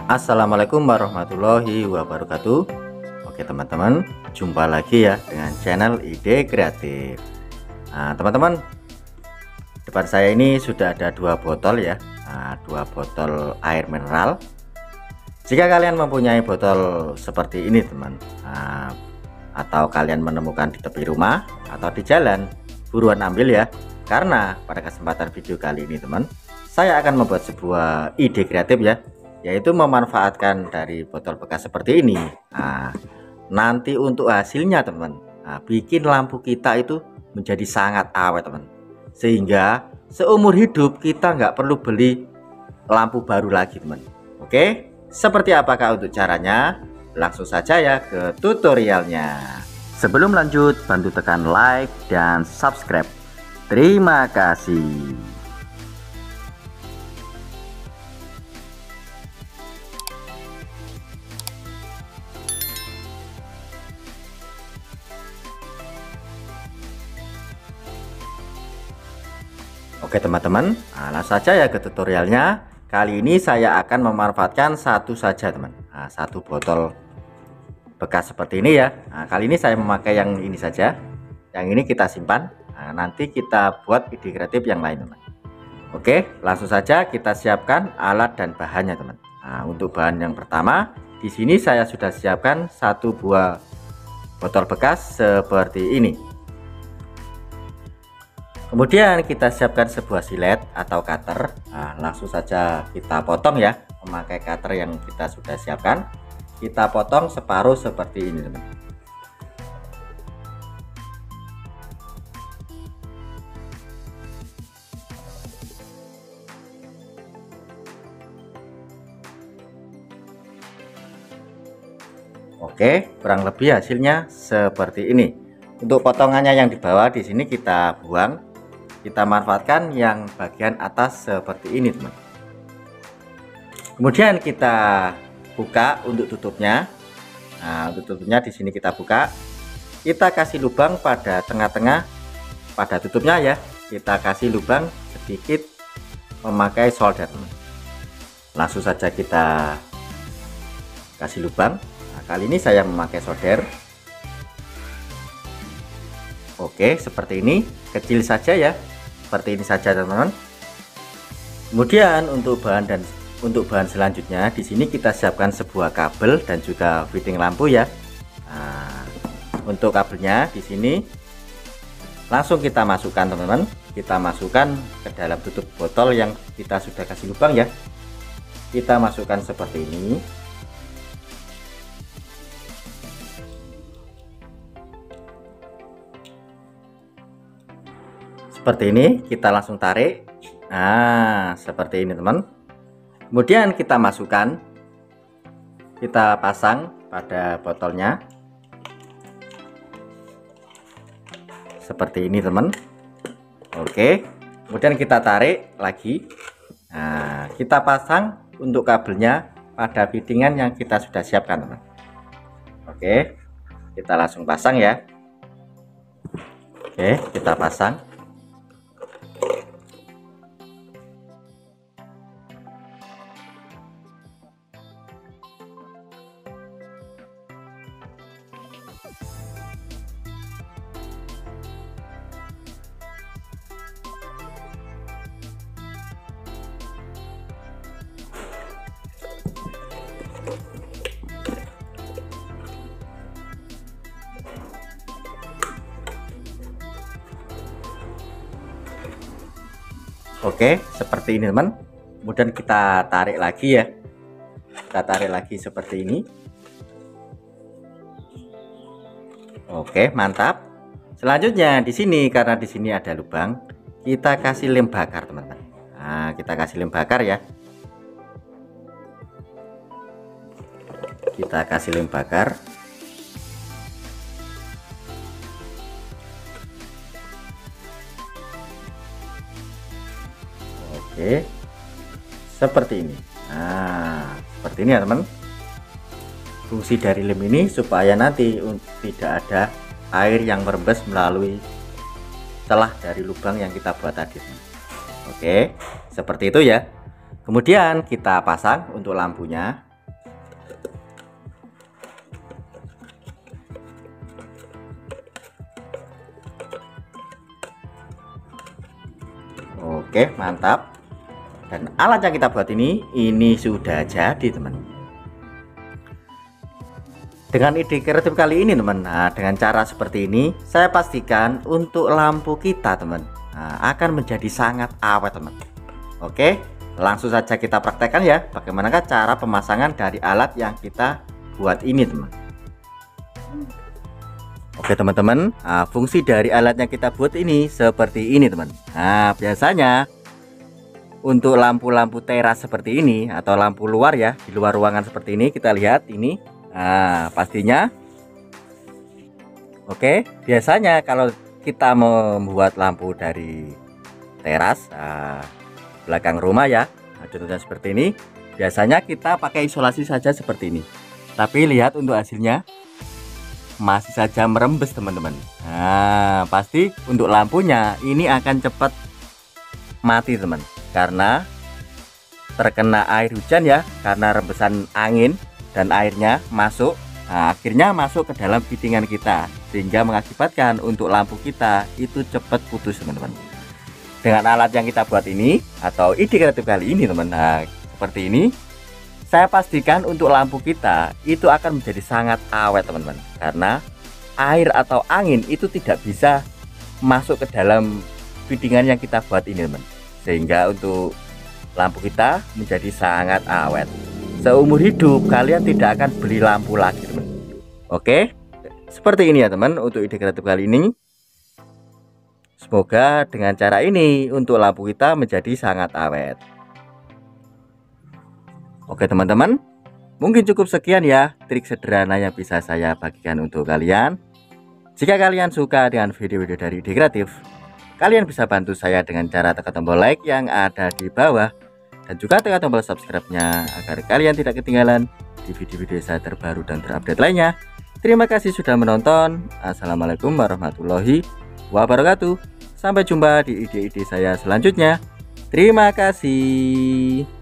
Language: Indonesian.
Assalamualaikum warahmatullahi wabarakatuh. Oke teman-teman, jumpa lagi ya dengan channel Ide Kreatif. Nah teman-teman, depan saya ini sudah ada dua botol ya, dua botol air mineral. Jika kalian mempunyai botol seperti ini teman, atau kalian menemukan di tepi rumah atau di jalan, buruan ambil ya. Karena pada kesempatan video kali ini teman, saya akan membuat sebuah ide kreatif ya, yaitu memanfaatkan dari botol bekas seperti ini. Nanti untuk hasilnya teman, bikin lampu kita itu menjadi sangat awet teman, sehingga seumur hidup kita nggak perlu beli lampu baru lagi teman. Oke, seperti apakah untuk caranya? Langsung saja ya ke tutorialnya. Sebelum lanjut, bantu tekan like dan subscribe. Terima kasih. Oke teman-teman, langsung saja ya ke tutorialnya. Kali ini saya akan memanfaatkan satu saja teman, satu botol bekas seperti ini ya. Kali ini saya memakai yang ini saja, yang ini kita simpan. Nanti kita buat ide kreatif yang lain teman. Oke, langsung saja kita siapkan alat dan bahannya teman. Untuk bahan yang pertama, di sini saya sudah siapkan satu buah botol bekas seperti ini. Kemudian kita siapkan sebuah silet atau cutter. Langsung saja kita potong ya, memakai cutter yang kita sudah siapkan. Kita potong separuh seperti ini teman. Oke, kurang lebih hasilnya seperti ini. Untuk potongannya yang di bawah di sini kita buang, kita manfaatkan yang bagian atas seperti ini teman. Kemudian kita buka untuk tutupnya. Untuk tutupnya di sini kita buka, kita kasih lubang pada tengah-tengah pada tutupnya ya. Kita kasih lubang sedikit memakai solder teman. Langsung saja kita kasih lubang. Kali ini saya memakai solder. Oke, seperti ini, kecil saja ya, seperti ini saja teman-teman. Kemudian untuk bahan selanjutnya di sini kita siapkan sebuah kabel dan juga fitting lampu ya. Untuk kabelnya di sini langsung kita masukkan teman-teman. Kita masukkan ke dalam tutup botol yang kita sudah kasih lubang ya. Kita masukkan seperti ini. Seperti ini, kita langsung tarik. Seperti ini teman. Kemudian kita masukkan, kita pasang pada botolnya seperti ini teman. Oke, kemudian kita tarik lagi. Kita pasang untuk kabelnya pada fittingan yang kita sudah siapkan teman. Oke, kita langsung pasang ya. Oke, kita pasang. Oke, seperti ini teman. Kemudian kita tarik lagi ya. Kita tarik lagi seperti ini. Oke, mantap. Selanjutnya di sini, karena di sini ada lubang, kita kasih lem bakar teman-teman. Kita kasih lem bakar ya. Kita kasih lem bakar. Oke, seperti ini. Seperti ini ya teman. Fungsi dari lem ini supaya nanti tidak ada air yang merembes melalui celah dari lubang yang kita buat tadi. Oke, seperti itu ya. Kemudian kita pasang untuk lampunya. Oke, mantap. Dan alat yang kita buat ini sudah jadi teman. Dengan ide kreatif kali ini teman, nah dengan cara seperti ini saya pastikan untuk lampu kita teman, akan menjadi sangat awet teman. Oke, langsung saja kita praktekkan ya bagaimanakah cara pemasangan dari alat yang kita buat ini teman. Oke teman-teman, fungsi dari alat yang kita buat ini seperti ini teman. Nah biasanya untuk lampu-lampu teras seperti ini atau lampu luar ya, di luar ruangan seperti ini, kita lihat ini. Nah pastinya oke, biasanya kalau kita membuat lampu dari teras belakang rumah ya, contohnya seperti ini, biasanya kita pakai isolasi saja seperti ini. Tapi lihat untuk hasilnya masih saja merembes teman-teman. Nah pasti untuk lampunya ini akan cepat mati teman, karena terkena air hujan ya, karena rembesan angin dan airnya masuk. Nah, akhirnya masuk ke dalam fittingan kita, sehingga mengakibatkan untuk lampu kita itu cepat putus teman-teman. Dengan alat yang kita buat ini atau ide kreatif kali ini teman, nah seperti ini, saya pastikan untuk lampu kita itu akan menjadi sangat awet teman-teman, karena air atau angin itu tidak bisa masuk ke dalam fittingan yang kita buat ini teman, sehingga untuk lampu kita menjadi sangat awet. Seumur hidup kalian tidak akan beli lampu lagi teman. Oke, seperti ini ya teman untuk ide kreatif kali ini. Semoga dengan cara ini untuk lampu kita menjadi sangat awet. Oke teman-teman, mungkin cukup sekian ya trik sederhana yang bisa saya bagikan untuk kalian. Jika kalian suka dengan video-video dari ide kreatif, kalian bisa bantu saya dengan cara tekan tombol like yang ada di bawah, dan juga tekan tombol subscribe-nya agar kalian tidak ketinggalan di video-video saya terbaru dan terupdate lainnya. Terima kasih sudah menonton. Assalamualaikum warahmatullahi wabarakatuh. Sampai jumpa di ide-ide saya selanjutnya. Terima kasih.